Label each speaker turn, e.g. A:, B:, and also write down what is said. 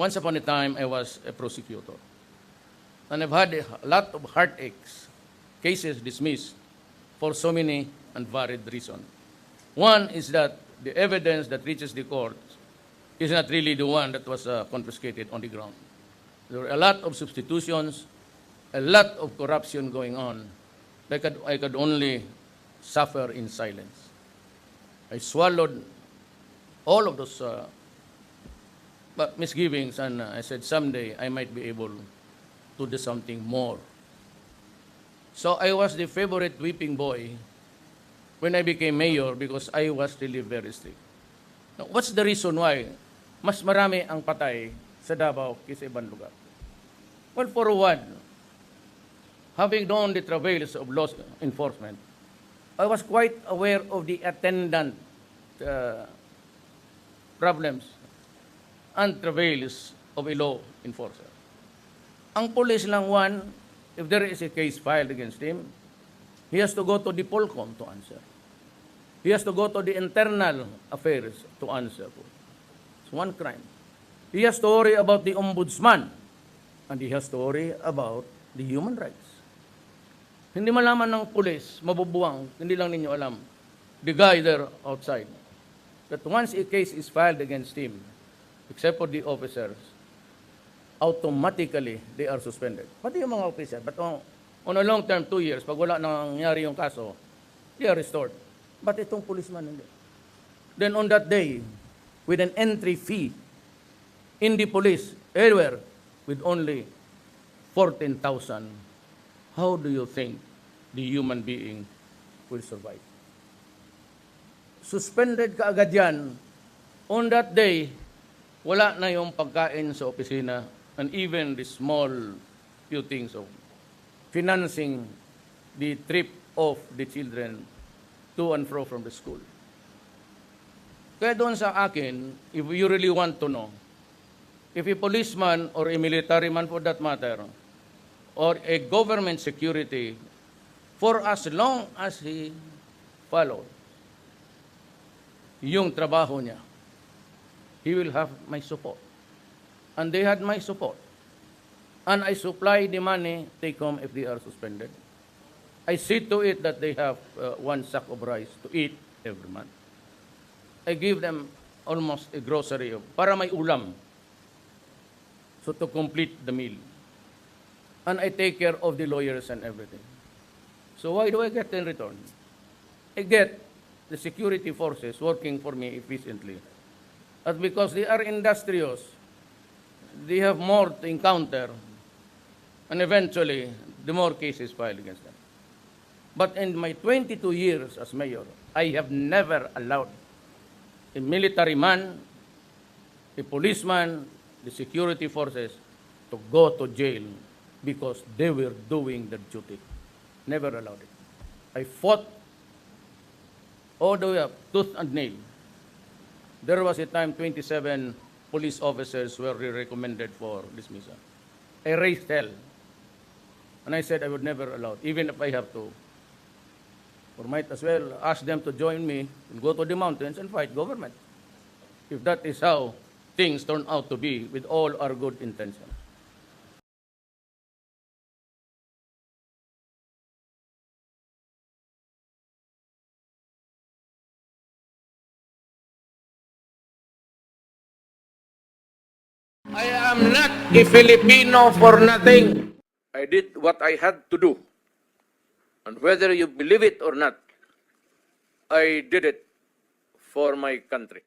A: once upon a time, I was a prosecutor. And I've had a lot of heartaches, cases dismissed for so many and varied reasons. One is that the evidence that reaches the court is not really the one that was confiscated on the ground. There were a lot of substitutions, a lot of corruption going on. I could only suffer in silence. I swallowed all of those misgivings, and I said someday I might be able to do something more. So I was the favorite whipping boy when I became mayor because I was really very strict. Now, what's the reason why mas marami ang patay sa Davao kaysa ibang lugar? Well, for one, having known the travails of law enforcement, I was quite aware of the attendant problems and travails of a law enforcer. Ang police lang one, if there is a case filed against him, he has to go to the Polcom to answer. He has to go to the internal affairs to answer for. It's one crime. He has to worry about the ombudsman, and he has to worry about the human rights. Hindi malaman ng pulis, mabubuwang, hindi lang ninyo alam, the guy there outside, that once a case is filed against him, except for the officers, automatically they are suspended. Pati yung mga officers, but on a long term, 2 years, pag wala nangyari yung kaso, they are restored. But itong policeman hindi. Then on that day, with an entry fee in the police, everywhere, with only 14,000, how do you think the human being will survive? Suspended ka agad yan. On that day, wala na yung pagkain sa opisina, and even the small few things of financing the trip of the children to and fro from the school. Kaya doon sa akin, if you really want to know, if a policeman or a military man for that matter, or a government security, for as long as he followed yung trabaho niya, he will have my support. And they had my support. And I supply the money take home if they are suspended. I see to it that they have 1 sack of rice to eat every month. I give them almost a grocery para may ulam. So to complete the meal. And I take care of the lawyers and everything. So why do I get in return? I get the security forces working for me efficiently. And because they are industrious, they have more to encounter, and eventually, the more cases filed against them. But in my 22 years as mayor, I have never allowed a military man, a policeman, the security forces to go to jail because they were doing their duty. Never allowed it. I fought all the way up, tooth and nail. There was a time 27 police officers were recommended for dismissal. I raised hell. And I said I would never allow it, even if I have to. Or might as well ask them to join me and go to the mountains and fight government. If that is how things turn out to be with all our good intentions. I am not a Filipino for nothing. I did what I had to do. And whether you believe it or not, I did it for my country.